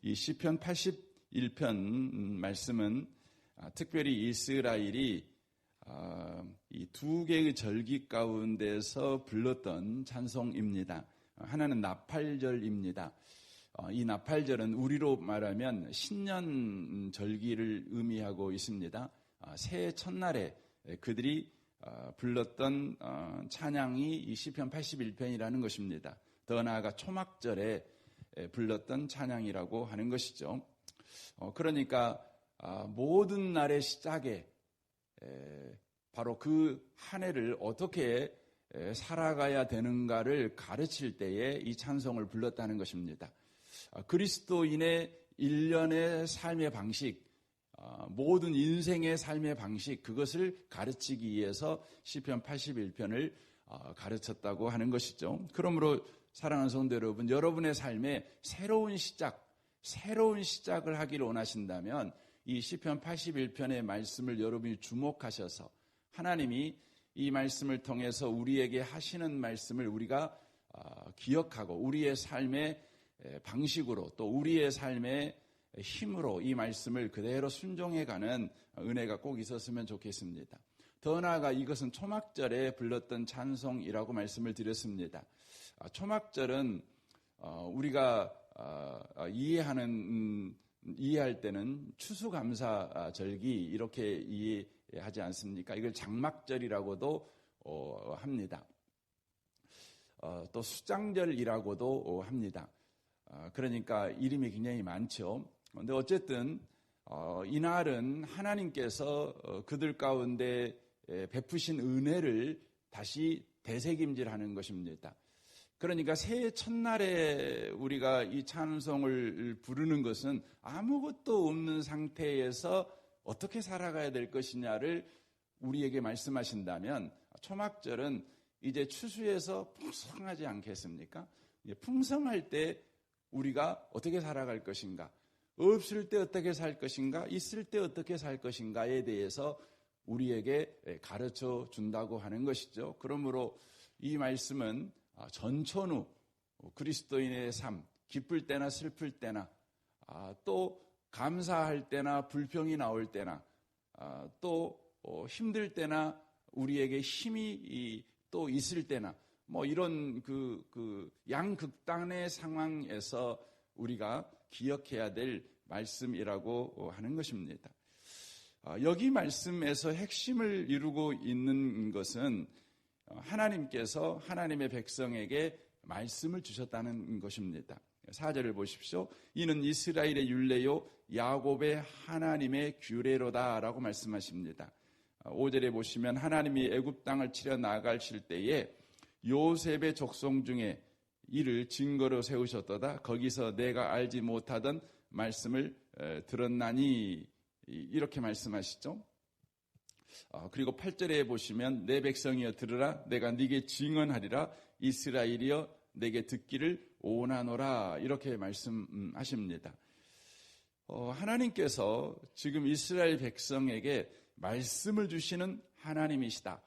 이 시편 81편 말씀은 특별히 이스라엘이 이 두 개의 절기 가운데서 불렀던 찬송입니다. 하나는 나팔절입니다. 이 나팔절은 우리로 말하면 신년 절기를 의미하고 있습니다. 새해 첫날에 그들이 불렀던 찬양이 이 시편 81편이라는 것입니다. 더 나아가 초막절에 불렀던 찬양이라고 하는 것이죠. 그러니까 모든 날의 시작에 바로 그 한 해를 어떻게 살아가야 되는가를 가르칠 때에 이 찬송을 불렀다는 것입니다. 그리스도인의 일련의 삶의 방식, 모든 인생의 삶의 방식, 그것을 가르치기 위해서 시편 81편을 가르쳤다고 하는 것이죠. 그러므로 사랑하는 성도 여러분, 여러분의 삶에 새로운 시작을 하기를 원하신다면 이 시편 81편의 말씀을 여러분이 주목하셔서 하나님이 이 말씀을 통해서 우리에게 하시는 말씀을 우리가 기억하고 우리의 삶의 방식으로 또 우리의 삶의 힘으로 이 말씀을 그대로 순종해가는 은혜가 꼭 있었으면 좋겠습니다. 더 나아가 이것은 초막절에 불렀던 찬송이라고 말씀을 드렸습니다. 초막절은 우리가 이해할 때는 추수감사절기 이렇게 이해하지 않습니까? 이걸 장막절이라고도 합니다. 또 수장절이라고도 합니다. 그러니까 이름이 굉장히 많죠. 그런데 어쨌든 이날은 하나님께서 그들 가운데 베푸신 은혜를 다시 되새김질하는 것입니다. 그러니까 새해 첫날에 우리가 이 찬송을 부르는 것은 아무것도 없는 상태에서 어떻게 살아가야 될 것이냐를 우리에게 말씀하신다면 초막절은 이제 추수해서 풍성하지 않겠습니까? 풍성할 때 우리가 어떻게 살아갈 것인가, 없을 때 어떻게 살 것인가, 있을 때 어떻게 살 것인가에 대해서 우리에게 가르쳐 준다고 하는 것이죠. 그러므로 이 말씀은 전천후 그리스도인의 삶, 기쁠 때나 슬플 때나 또 감사할 때나 불평이 나올 때나 또 힘들 때나 우리에게 힘이 또 있을 때나 뭐 이런 그 양극단의 상황에서 우리가 기억해야 될 말씀이라고 하는 것입니다. 여기 말씀에서 핵심을 이루고 있는 것은 하나님께서 하나님의 백성에게 말씀을 주셨다는 것입니다. 4절을 보십시오. 이는 이스라엘의 율례요 야곱의 하나님의 규례로다라고 말씀하십니다. 5절에 보시면 하나님이 애굽 땅을 치러 나가실 때에 요셉의 족속 중에 이를 증거로 세우셨도다. 거기서 내가 알지 못하던 말씀을 들었나니 이렇게 말씀하시죠. 그리고 8절에 보시면 내 백성이여 들으라 내가 네게 증언하리라 이스라엘이여 내게 듣기를 원하노라 이렇게 말씀하십니다. 하나님께서 지금 이스라엘 백성에게 말씀을 주시는 하나님이시다.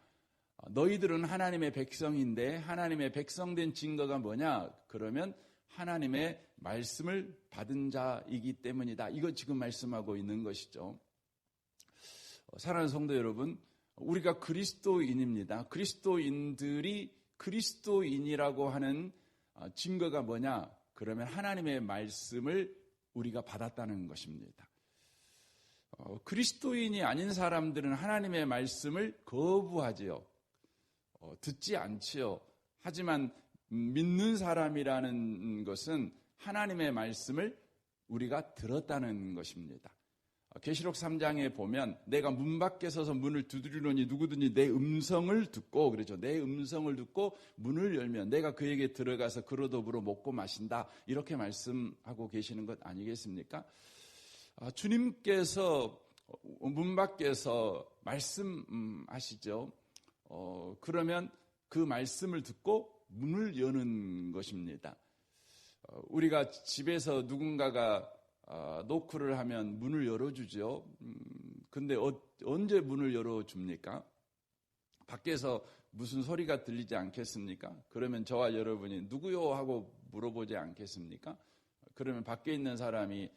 너희들은 하나님의 백성인데 하나님의 백성된 증거가 뭐냐? 그러면 하나님의 말씀을 받은 자이기 때문이다. 이거 지금 말씀하고 있는 것이죠. 사랑하는 성도 여러분, 우리가 그리스도인입니다. 그리스도인들이 그리스도인이라고 하는 증거가 뭐냐? 그러면 하나님의 말씀을 우리가 받았다는 것입니다. 그리스도인이 아닌 사람들은 하나님의 말씀을 거부하지요. 듣지 않지요. 하지만 믿는 사람이라는 것은 하나님의 말씀을 우리가 들었다는 것입니다. 계시록 3장에 보면 내가 문 밖에 서서 문을 두드리노니 누구든지 내 음성을 듣고 그렇죠. 내 음성을 듣고 문을 열면 내가 그에게 들어가서 그로 더불어 먹고 마신다. 이렇게 말씀하고 계시는 것 아니겠습니까? 주님께서 문 밖에서 말씀하시죠. 그러면 그 말씀을 듣고 문을 여는 것입니다. 우리가 집에서 누군가가 노크를 하면 문을 열어주죠. 근데 언제 문을 열어줍니까? 밖에서 무슨 소리가 들리지 않겠습니까? 그러면 저와 여러분이 누구요? 하고 물어보지 않겠습니까? 그러면 밖에 있는 사람이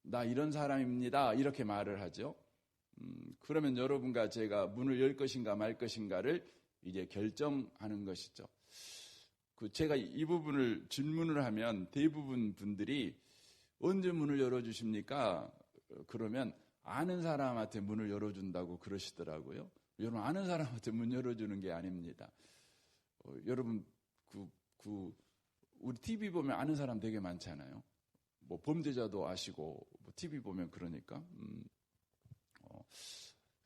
나 이런 사람입니다. 이렇게 말을 하죠. 그러면 여러분과 제가 문을 열 것인가 말 것인가를 이제 결정하는 것이죠. 제가 이 부분을 질문을 하면 대부분 분들이 언제 문을 열어주십니까? 그러면 아는 사람한테 문을 열어준다고 그러시더라고요. 여러분, 아는 사람한테 문 열어주는 게 아닙니다. 여러분, 우리 TV 보면 아는 사람 되게 많잖아요. 뭐 범죄자도 아시고, 뭐 TV 보면 그러니까.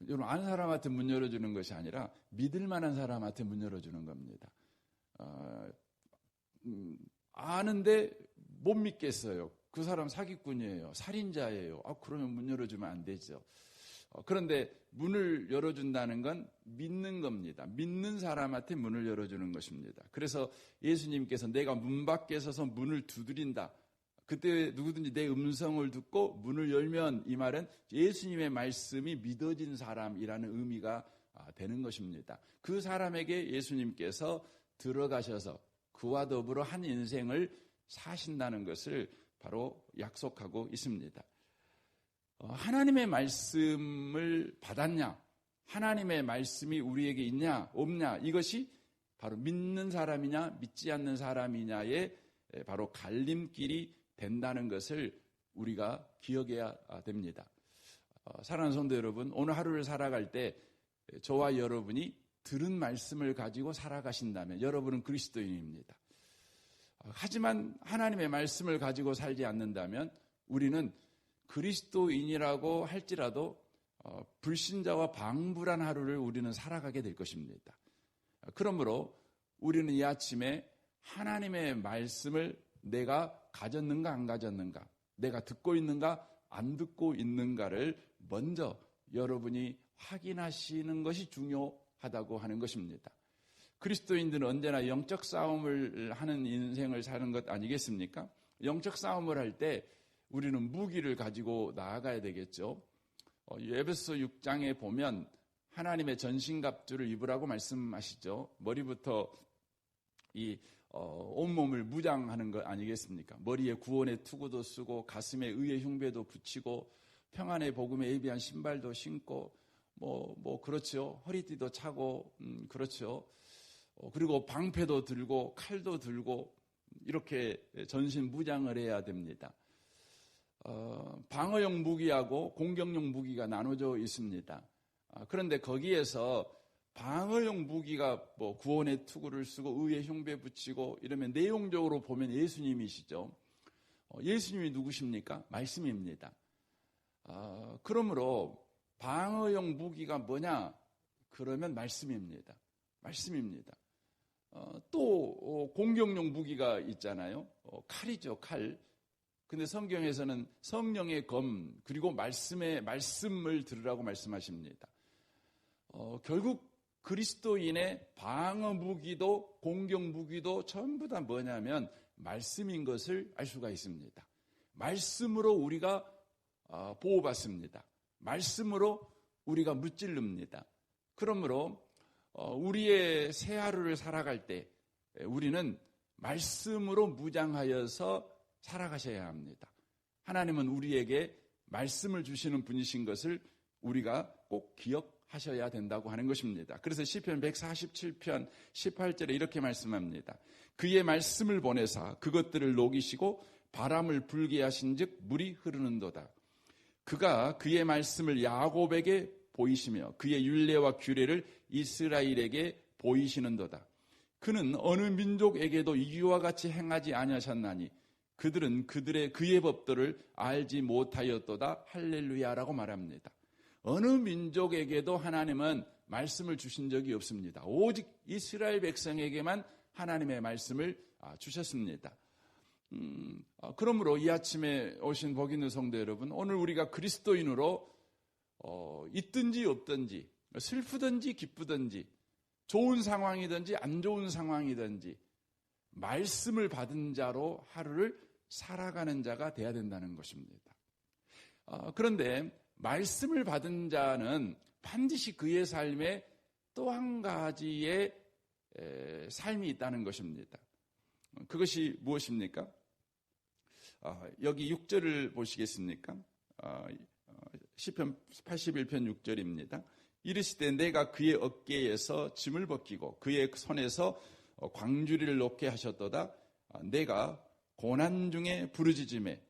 여러분, 아는 사람한테 문 열어주는 것이 아니라 믿을 만한 사람한테 문 열어주는 겁니다. 아는데 못 믿겠어요. 그 사람 사기꾼이에요. 살인자예요. 그러면 문 열어주면 안 되죠. 그런데 문을 열어준다는 건 믿는 겁니다. 믿는 사람한테 문을 열어주는 것입니다. 그래서 예수님께서 내가 문 밖에 서서 문을 두드린다. 그때 누구든지 내 음성을 듣고 문을 열면, 이 말은 예수님의 말씀이 믿어진 사람이라는 의미가 되는 것입니다. 그 사람에게 예수님께서 들어가셔서 그와 더불어 한 인생을 사신다는 것을 바로 약속하고 있습니다. 하나님의 말씀을 받았냐, 하나님의 말씀이 우리에게 있냐 없냐, 이것이 바로 믿는 사람이냐 믿지 않는 사람이냐의 바로 갈림길이 된다는 것을 우리가 기억해야 됩니다. 사랑하는 성도 여러분, 오늘 하루를 살아갈 때 저와 여러분이 들은 말씀을 가지고 살아가신다면 여러분은 그리스도인입니다. 하지만 하나님의 말씀을 가지고 살지 않는다면 우리는 그리스도인이라고 할지라도 불신자와 방불한 하루를 우리는 살아가게 될 것입니다. 그러므로 우리는 이 아침에 하나님의 말씀을 내가 가졌는가 안 가졌는가, 내가 듣고 있는가 안 듣고 있는가를 먼저 여러분이 확인하시는 것이 중요하다고 하는 것입니다. 그리스도인들은 언제나 영적 싸움을 하는 인생을 사는 것 아니겠습니까? 영적 싸움을 할 때 우리는 무기를 가지고 나아가야 되겠죠. 에베소 6장에 보면 하나님의 전신갑주를 입으라고 말씀하시죠. 머리부터 이 온몸을 무장하는 것 아니겠습니까? 머리에 구원의 투구도 쓰고 가슴에 의의 흉배도 붙이고 평안의 복음에 예비한 신발도 신고 뭐 그렇죠. 허리띠도 차고 그렇죠. 그리고 방패도 들고 칼도 들고 이렇게 전신 무장을 해야 됩니다. 방어용 무기하고 공격용 무기가 나눠져 있습니다. 그런데 거기에서 방어용 무기가 뭐 구원의 투구를 쓰고 의의 흉배 붙이고 이러면 내용적으로 보면 예수님이시죠. 예수님이 누구십니까? 말씀입니다. 그러므로 방어용 무기가 뭐냐? 그러면 말씀입니다. 말씀입니다. 또 공격용 무기가 있잖아요. 칼이죠, 칼. 근데 성경에서는 성령의 검 그리고 말씀을 들으라고 말씀하십니다. 결국 그리스도인의 방어 무기도 공격 무기도 전부 다 뭐냐면 말씀인 것을 알 수가 있습니다. 말씀으로 우리가 보호받습니다. 말씀으로 우리가 무찔릅니다. 그러므로 우리의 새 하루를 살아갈 때 우리는 말씀으로 무장하여서 살아가셔야 합니다. 하나님은 우리에게 말씀을 주시는 분이신 것을 우리가 꼭 기억하셔야 된다고 하는 것입니다. 그래서 시편 147편 18절에 이렇게 말씀합니다. 그의 말씀을 보내사 그것들을 녹이시고 바람을 불게 하신즉 물이 흐르는도다. 그가 그의 말씀을 야곱에게 보이시며 그의 율례와 규례를 이스라엘에게 보이시는도다. 그는 어느 민족에게도 이와 같이 행하지 아니하셨나니 그들은 그의 법도를 알지 못하였도다. 할렐루야라고 말합니다. 어느 민족에게도 하나님은 말씀을 주신 적이 없습니다. 오직 이스라엘 백성에게만 하나님의 말씀을 주셨습니다. 그러므로 이 아침에 오신 복 있는 성도 여러분, 오늘 우리가 그리스도인으로 있든지 없든지 슬프든지 기쁘든지 좋은 상황이든지 안 좋은 상황이든지 말씀을 받은 자로 하루를 살아가는 자가 돼야 된다는 것입니다. 그런데 말씀을 받은 자는 반드시 그의 삶에 또 한 가지의 삶이 있다는 것입니다. 그것이 무엇입니까? 여기 6절을 보시겠습니까? 시편 81편 6절입니다. 이르시되 내가 그의 어깨에서 짐을 벗기고 그의 손에서 광주리를 놓게 하셨도다. 내가 고난 중에 부르짖음에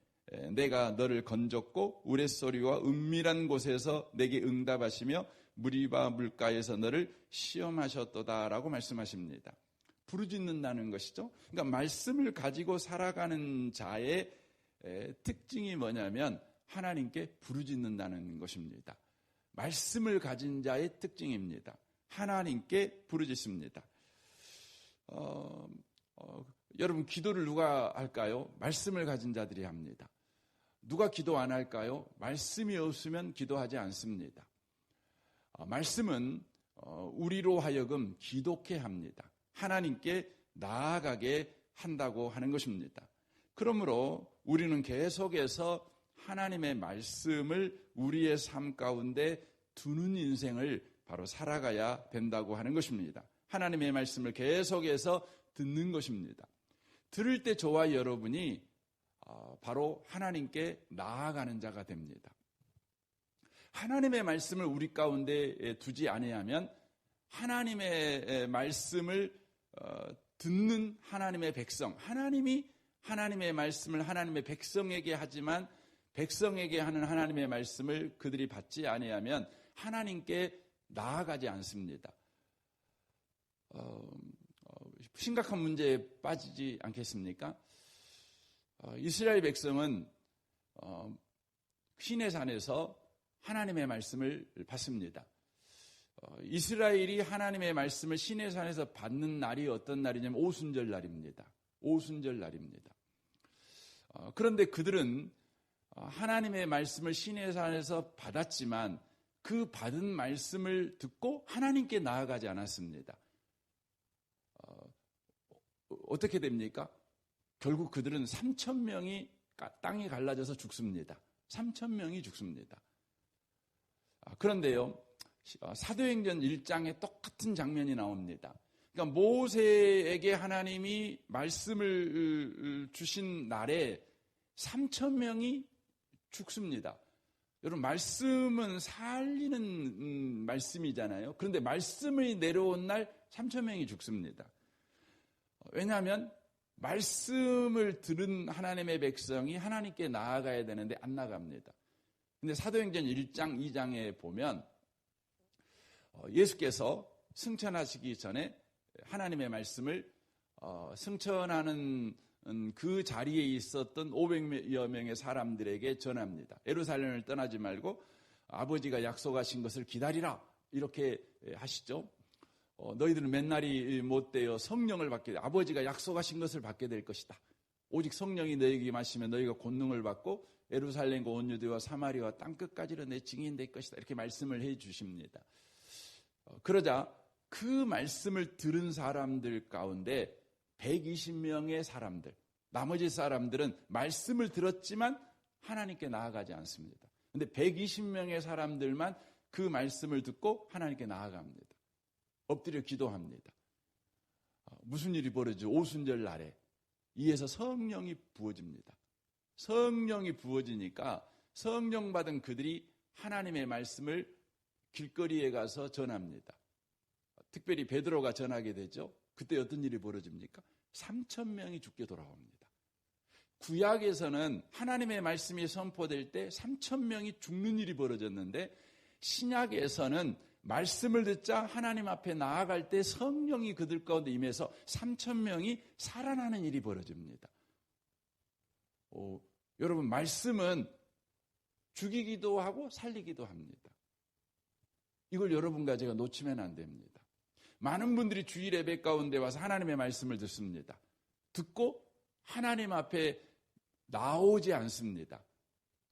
내가 너를 건졌고 우레소리와 은밀한 곳에서 내게 응답하시며 무리바 물가에서 너를 시험하셨도다라고 말씀하십니다. 부르짖는다는 것이죠. 그러니까 말씀을 가지고 살아가는 자의 특징이 뭐냐면 하나님께 부르짖는다는 것입니다. 말씀을 가진 자의 특징입니다. 하나님께 부르짖습니다. 여러분, 기도를 누가 할까요? 말씀을 가진 자들이 합니다. 누가 기도 안 할까요? 말씀이 없으면 기도하지 않습니다. 말씀은 우리로 하여금 기도케 합니다. 하나님께 나아가게 한다고 하는 것입니다. 그러므로 우리는 계속해서 하나님의 말씀을 우리의 삶 가운데 두는 인생을 바로 살아가야 된다고 하는 것입니다. 하나님의 말씀을 계속해서 듣는 것입니다. 들을 때 저와 여러분이 바로 하나님께 나아가는 자가 됩니다. 하나님의 말씀을 우리 가운데 두지 아니하면 하나님의 말씀을 듣는 하나님의 백성, 하나님이 하나님의 말씀을 하나님의 백성에게 하지만 백성에게 하는 하나님의 말씀을 그들이 받지 아니하면 하나님께 나아가지 않습니다. 심각한 문제에 빠지지 않겠습니까? 이스라엘 백성은 시내산에서 하나님의 말씀을 받습니다. 이스라엘이 하나님의 말씀을 시내산에서 받는 날이 어떤 날이냐면 오순절 날입니다. 오순절 날입니다. 그런데 그들은 하나님의 말씀을 시내산에서 받았지만 그 받은 말씀을 듣고 하나님께 나아가지 않았습니다. 어떻게 됩니까? 결국 그들은 3,000명이 땅이 갈라져서 죽습니다. 3,000명이 죽습니다. 그런데요, 사도행전 1장에 똑같은 장면이 나옵니다. 그러니까 모세에게 하나님이 말씀을 주신 날에 3,000명이 죽습니다. 여러분, 말씀은 살리는 말씀이잖아요. 그런데 말씀이 내려온 날 3,000명이 죽습니다. 왜냐하면 말씀을 들은 하나님의 백성이 하나님께 나아가야 되는데 안 나갑니다. 근데 사도행전 1장, 2장에 보면 예수께서 승천하시기 전에 하나님의 말씀을 승천하는 그 자리에 있었던 500여 명의 사람들에게 전합니다. 예루살렘을 떠나지 말고 아버지가 약속하신 것을 기다리라, 이렇게 하시죠. 너희들은 맨날이 못되어 성령을 받게 돼. 아버지가 약속하신 것을 받게 될 것이다. 오직 성령이 너희에게 임하시면 너희가 권능을 받고 예루살렘과 온 유대와 사마리아와 땅끝까지로 내 증인 될 것이다. 이렇게 말씀을 해 주십니다. 그러자 그 말씀을 들은 사람들 가운데 120명의 사람들, 나머지 사람들은 말씀을 들었지만 하나님께 나아가지 않습니다. 그런데 120명의 사람들만 그 말씀을 듣고 하나님께 나아갑니다. 엎드려 기도합니다. 무슨 일이 벌어지죠? 오순절 날에 이에서 성령이 부어집니다. 성령이 부어지니까 성령 받은 그들이 하나님의 말씀을 길거리에 가서 전합니다. 특별히 베드로가 전하게 되죠. 그때 어떤 일이 벌어집니까? 3,000명이 죽게 돌아옵니다. 구약에서는 하나님의 말씀이 선포될 때 3,000명이 죽는 일이 벌어졌는데 신약에서는 말씀을 듣자 하나님 앞에 나아갈 때 성령이 그들 가운데 임해서 3,000명이 살아나는 일이 벌어집니다. 여러분, 말씀은 죽이기도 하고 살리기도 합니다. 이걸 여러분과 제가 놓치면 안 됩니다. 많은 분들이 주일 예배 가운데 와서 하나님의 말씀을 듣습니다. 듣고 하나님 앞에 나오지 않습니다.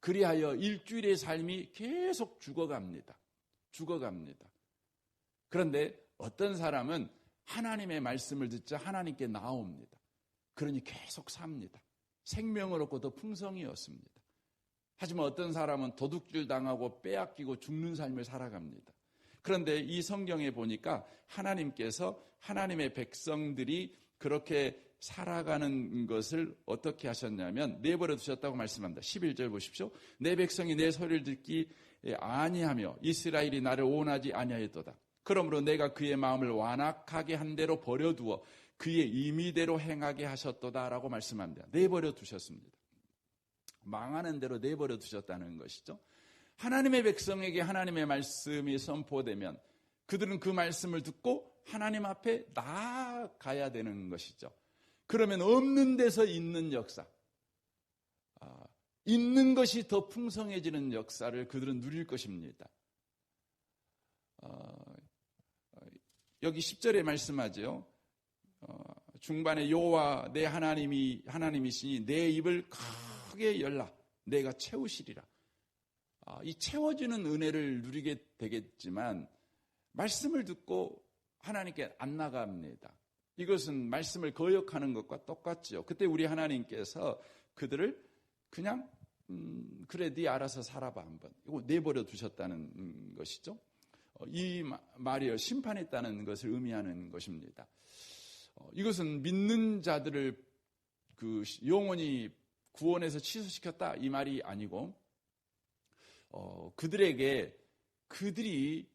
그리하여 일주일의 삶이 계속 죽어갑니다. 그런데 어떤 사람은 하나님의 말씀을 듣자 하나님께 나옵니다. 그러니 계속 삽니다. 생명을 얻고 더 풍성히 얻습니다. 하지만 어떤 사람은 도둑질 당하고 빼앗기고 죽는 삶을 살아갑니다. 그런데 이 성경에 보니까 하나님께서 하나님의 백성들이 그렇게 살아가는 것을 어떻게 하셨냐면 내버려 두셨다고 말씀합니다. 11절 보십시오. 내 백성이 내 소리를 듣기 아니하며 이스라엘이 나를 온하지 아니하였도다. 그러므로 내가 그의 마음을 완악하게 한 대로 버려두어 그의 임의대로 행하게 하셨도다라고 말씀합니다. 내버려 두셨습니다. 망하는 대로 내버려 두셨다는 것이죠. 하나님의 백성에게 하나님의 말씀이 선포되면 그들은 그 말씀을 듣고 하나님 앞에 나아가야 되는 것이죠. 그러면 없는 데서 있는 역사, 있는 것이 더 풍성해지는 역사를 그들은 누릴 것입니다. 여기 10절에 말씀하죠. 중반에 여호와 내 하나님이시니 내 입을 크게 열라 내가 채우시리라. 이 채워주는 은혜를 누리게 되겠지만 말씀을 듣고 하나님께 안 나갑니다. 이것은 말씀을 거역하는 것과 똑같죠. 그때 우리 하나님께서 그들을 그냥 그래 네 알아서 살아봐 한번 이거 내버려 두셨다는 것이죠. 이 말이요 심판했다는 것을 의미하는 것입니다. 이것은 믿는 자들을 그 영원히 구원에서 취소시켰다 이 말이 아니고 그들에게 그들이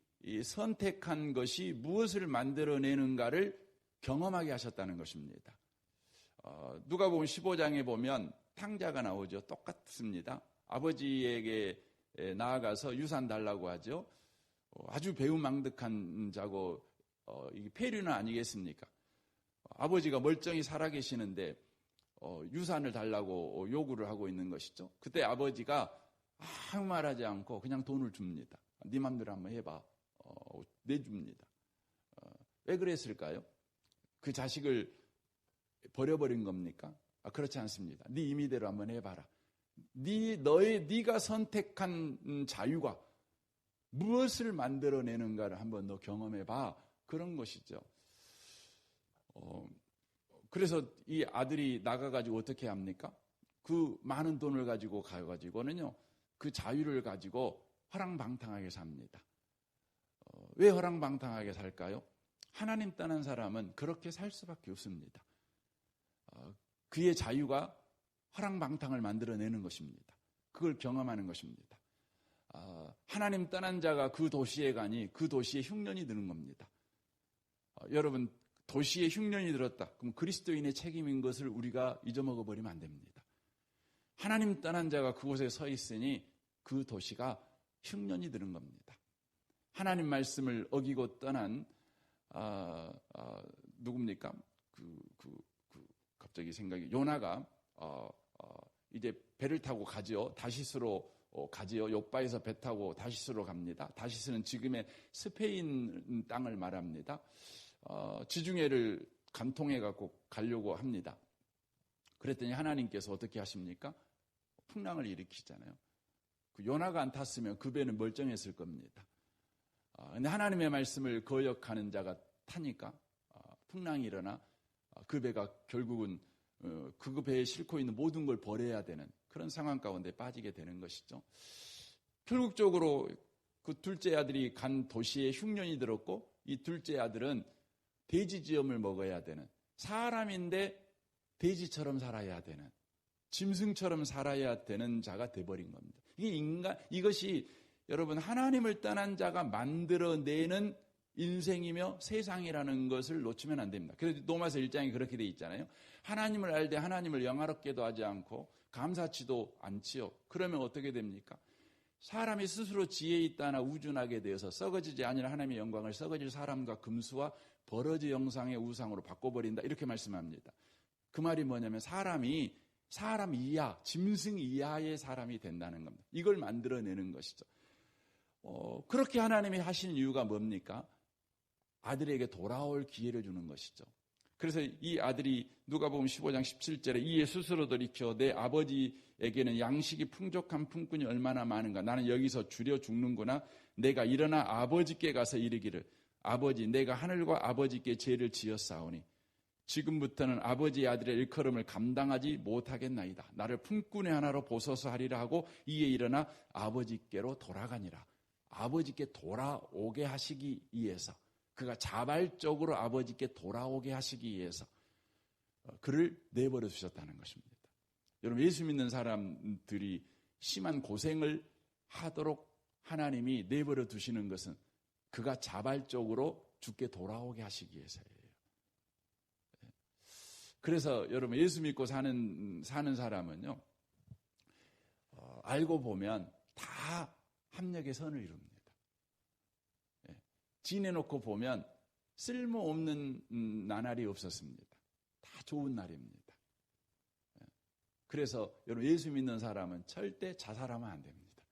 선택한 것이 무엇을 만들어내는가를 경험하게 하셨다는 것입니다. 누가복음 15장에 보면 탕자가 나오죠. 똑같습니다. 아버지에게 나아가서 유산 달라고 하죠. 아주 배은망덕한 자고 이게 폐류는 아니겠습니까? 아버지가 멀쩡히 살아계시는데 유산을 달라고 요구를 하고 있는 것이죠. 그때 아버지가 아무 말하지 않고 그냥 돈을 줍니다. 네 맘대로 한번 해봐. 내줍니다. 왜 그랬을까요? 그 자식을 버려버린 겁니까? 그렇지 않습니다. 네 임의대로 한번 해봐라. 네가 선택한 자유가 무엇을 만들어내는가를 한번 너 경험해봐. 그런 것이죠. 그래서 이 아들이 나가가지고 어떻게 합니까? 그 많은 돈을 가지고 가가지고는요, 그 자유를 가지고 허랑방탕하게 삽니다. 왜 허랑방탕하게 살까요? 하나님 떠난 사람은 그렇게 살 수밖에 없습니다. 그의 자유가 허랑방탕을 만들어내는 것입니다. 그걸 경험하는 것입니다. 하나님 떠난 자가 그 도시에 가니 그 도시에 흉년이 드는 겁니다. 여러분 도시에 흉년이 들었다. 그럼 그리스도인의 책임인 것을 우리가 잊어먹어 버리면 안 됩니다. 하나님 떠난 자가 그곳에 서 있으니 그 도시가 흉년이 드는 겁니다. 하나님 말씀을 어기고 떠난 누굽니까? 갑자기 생각이 요나가 이제 배를 타고 가지요. 다시스로 가지요. 욥바에서 배 타고 다시스로 갑니다. 다시스는 지금의 스페인 땅을 말합니다. 지중해를 간통해 갖고 가려고 합니다. 그랬더니 하나님께서 어떻게 하십니까? 풍랑을 일으키잖아요. 요나가 안 탔으면 그 배는 멀쩡했을 겁니다. 근데 하나님의 말씀을 거역하는 자가 타니까 풍랑이 일어나 그 배가 결국은 그 배에 싣고 있는 모든 걸 버려야 되는 그런 상황 가운데 빠지게 되는 것이죠. 결국적으로 그 둘째 아들이 간 도시에 흉년이 들었고 이 둘째 아들은 돼지지엄을 먹어야 되는 사람인데 돼지처럼 살아야 되는 짐승처럼 살아야 되는 자가 돼버린 겁니다. 이것이 여러분 하나님을 떠난 자가 만들어내는 인생이며 세상이라는 것을 놓치면 안 됩니다. 그래서 로마서 1장이 그렇게 돼 있잖아요. 하나님을 알되 하나님을 영화롭게도 하지 않고 감사치도 않지요. 그러면 어떻게 됩니까? 사람이 스스로 지혜 있다나 우준하게 되어서 썩어지지 아니라 하나님의 영광을 썩어질 사람과 금수와 버러지 형상의 우상으로 바꿔버린다. 이렇게 말씀합니다. 그 말이 뭐냐면 사람이 사람 이하, 짐승 이하의 사람이 된다는 겁니다. 이걸 만들어내는 것이죠. 그렇게 하나님이 하신 이유가 뭡니까? 아들에게 돌아올 기회를 주는 것이죠. 그래서 이 아들이 누가복음 15장 17절에 이에 스스로 돌이켜 내 아버지에게는 양식이 풍족한 품꾼이 얼마나 많은가. 나는 여기서 줄여 죽는구나. 내가 일어나 아버지께 가서 이르기를 아버지 내가 하늘과 아버지께 죄를 지었사오니 지금부터는 아버지의 아들의 일컬음을 감당하지 못하겠나이다. 나를 품꾼의 하나로 보소서 하리라 하고 이에 일어나 아버지께로 돌아가니라. 아버지께 돌아오게 하시기 위해서 그가 자발적으로 아버지께 돌아오게 하시기 위해서 그를 내버려 두셨다는 것입니다. 여러분, 예수 믿는 사람들이 심한 고생을 하도록 하나님이 내버려 두시는 것은 그가 자발적으로 주께 돌아오게 하시기 위해서예요. 그래서 여러분, 예수 믿고 사는 사람은요, 알고 보면 다 합력의 선을 이룹니다. 지내놓고 보면 쓸모없는 나날이 없었습니다. 다 좋은 날입니다. 그래서 여러분, 예수 믿는 사람은 절대 자살하면 안 됩니다.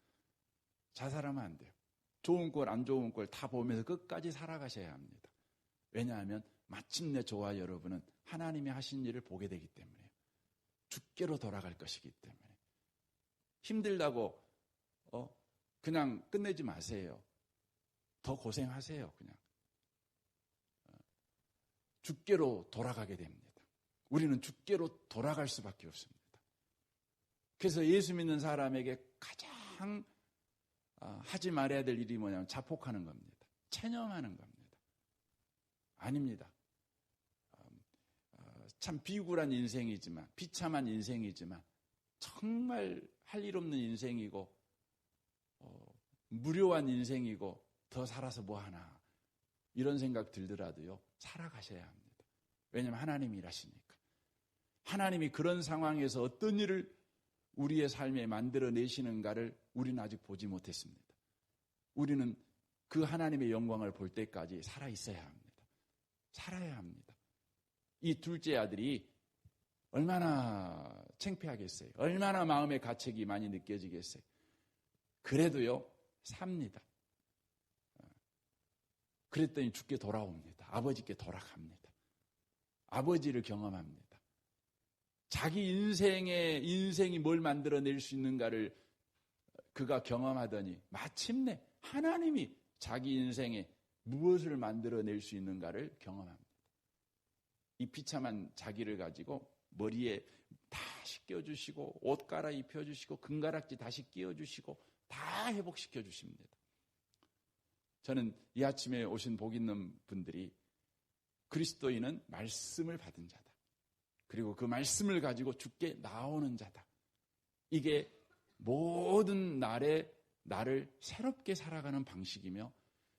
자살하면 안 돼요. 좋은 꼴, 안 좋은 꼴 다 보면서 끝까지 살아가셔야 합니다. 왜냐하면 마침내 저와 여러분은 하나님이 하신 일을 보게 되기 때문에요. 주께로 돌아갈 것이기 때문에. 힘들다고 그냥 끝내지 마세요. 더 고생하세요. 그냥. 주께로 돌아가게 됩니다. 우리는 주께로 돌아갈 수밖에 없습니다. 그래서 예수 믿는 사람에게 가장 하지 말아야 될 일이 뭐냐면 자폭하는 겁니다. 체념하는 겁니다. 아닙니다. 참 비굴한 인생이지만, 비참한 인생이지만, 정말 할 일 없는 인생이고, 무료한 인생이고, 더 살아서 뭐하나, 이런 생각 들더라도요, 살아가셔야 합니다. 왜냐하면 하나님이 일하시니까. 하나님이 그런 상황에서 어떤 일을 우리의 삶에 만들어내시는가를 우리는 아직 보지 못했습니다. 우리는 그 하나님의 영광을 볼 때까지 살아있어야 합니다. 살아야 합니다. 이 둘째 아들이 얼마나 창피하겠어요. 얼마나 마음의 가책이 많이 느껴지겠어요. 그래도요, 삽니다. 그랬더니 주께 돌아옵니다. 아버지께 돌아갑니다. 아버지를 경험합니다. 자기 인생이 뭘 만들어낼 수 있는가를 그가 경험하더니 마침내 하나님이 자기 인생에 무엇을 만들어낼 수 있는가를 경험합니다. 이 비참한 자기를 가지고 머리에 다 씻겨주시고 옷 갈아입혀주시고 금가락지 다시 끼워주시고 다 회복시켜주십니다. 저는 이 아침에 오신 복 있는 분들이 그리스도인은 말씀을 받은 자다. 그리고 그 말씀을 가지고 주께 나오는 자다. 이게 모든 날에 나를 새롭게 살아가는 방식이며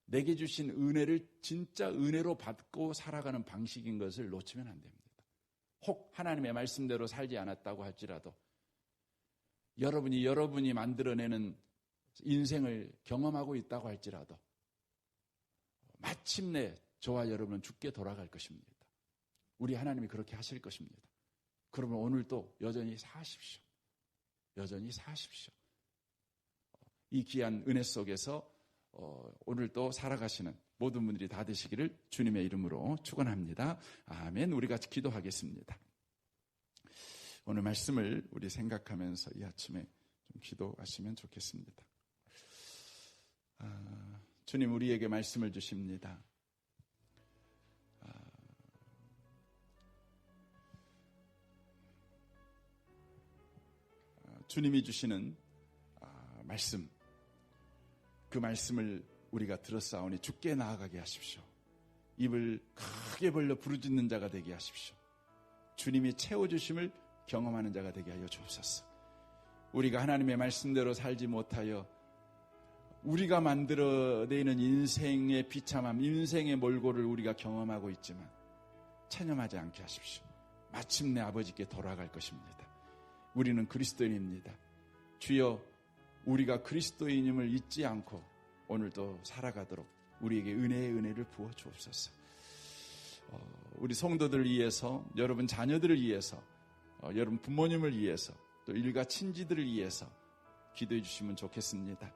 내게 주신 은혜를 진짜 은혜로 받고 살아가는 방식인 것을 놓치면 안 됩니다. 혹 하나님의 말씀대로 살지 않았다고 할지라도 여러분이 만들어내는 인생을 경험하고 있다고 할지라도 마침내 저와 여러분은 주께 돌아갈 것입니다. 우리 하나님이 그렇게 하실 것입니다. 그러면 오늘도 여전히 사십시오. 여전히 사십시오. 이 귀한 은혜 속에서 오늘도 살아가시는 모든 분들이 다 되시기를 주님의 이름으로 축원합니다. 아멘. 우리 같이 기도하겠습니다. 오늘 말씀을 우리 생각하면서 이 아침에 좀 기도하시면 좋겠습니다. 주님, 우리에게 말씀을 주십니다. 주님이 주시는 말씀, 그 말씀을 우리가 들었사오니 주께 나아가게 하십시오. 입을 크게 벌려 부르짖는 자가 되게 하십시오. 주님이 채워주심을 경험하는 자가 되게 하여 주옵소서. 우리가 하나님의 말씀대로 살지 못하여 우리가 만들어내는 인생의 비참함, 인생의 몰골을 우리가 경험하고 있지만 체념하지 않게 하십시오. 마침내 아버지께 돌아갈 것입니다. 우리는 그리스도인입니다. 주여, 우리가 그리스도인임을 잊지 않고 오늘도 살아가도록 우리에게 은혜의 은혜를 부어 주옵소서. 우리 성도들을 위해서, 여러분 자녀들을 위해서, 여러분 부모님을 위해서, 또 일가 친지들을 위해서 기도해 주시면 좋겠습니다.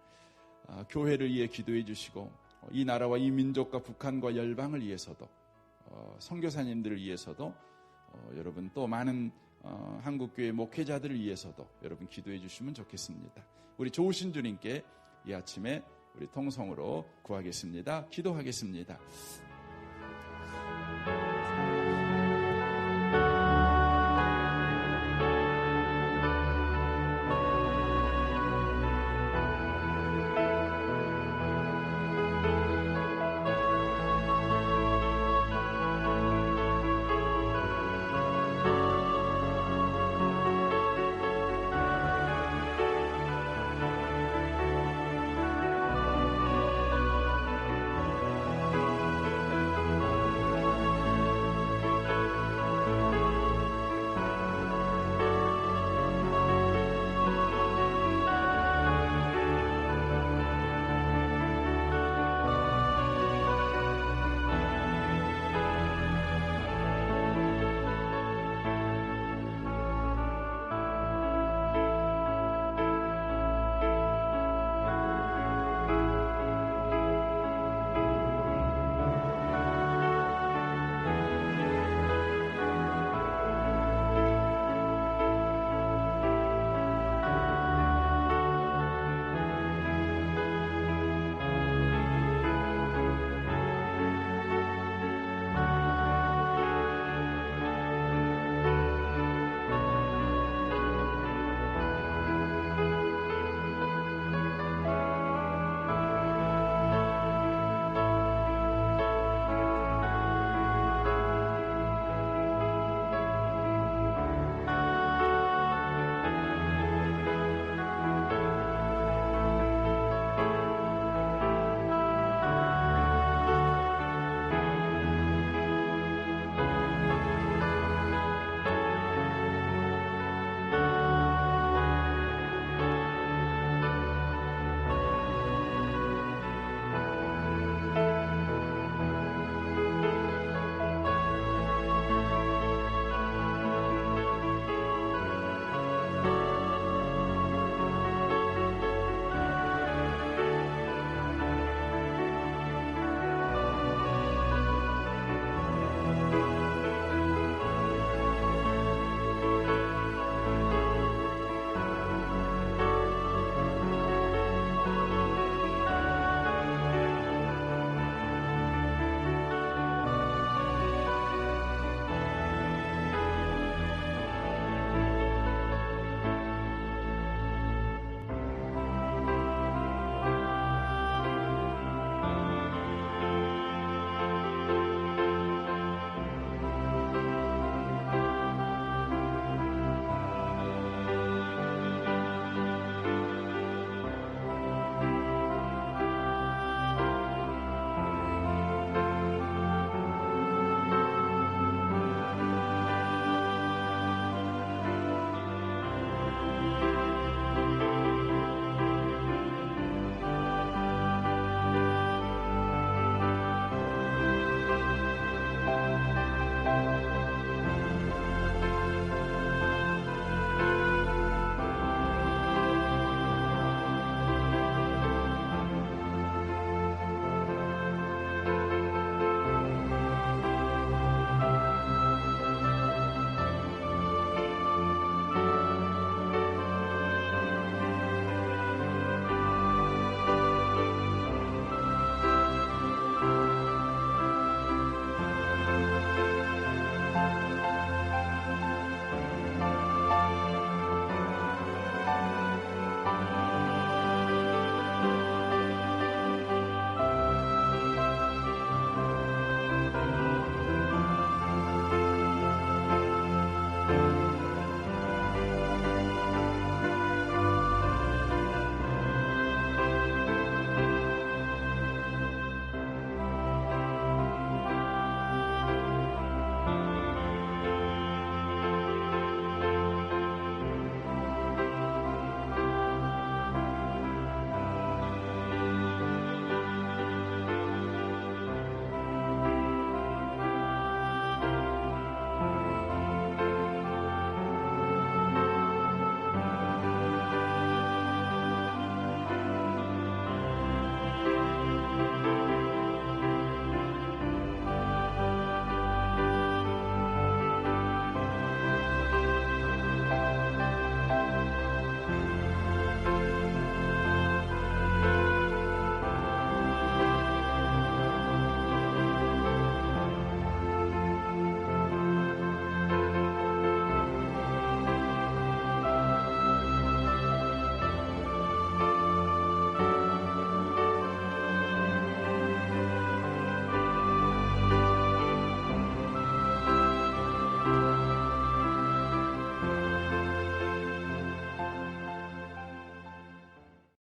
교회를 위해 기도해 주시고 이 나라와 이 민족과 북한과 열방을 위해서도, 선교사님들을 위해서도, 여러분 또 많은 한국교회 목회자들을 위해서도 여러분 기도해 주시면 좋겠습니다. 우리 좋으신 주님께 이 아침에 우리 통성으로 구하겠습니다. 기도하겠습니다.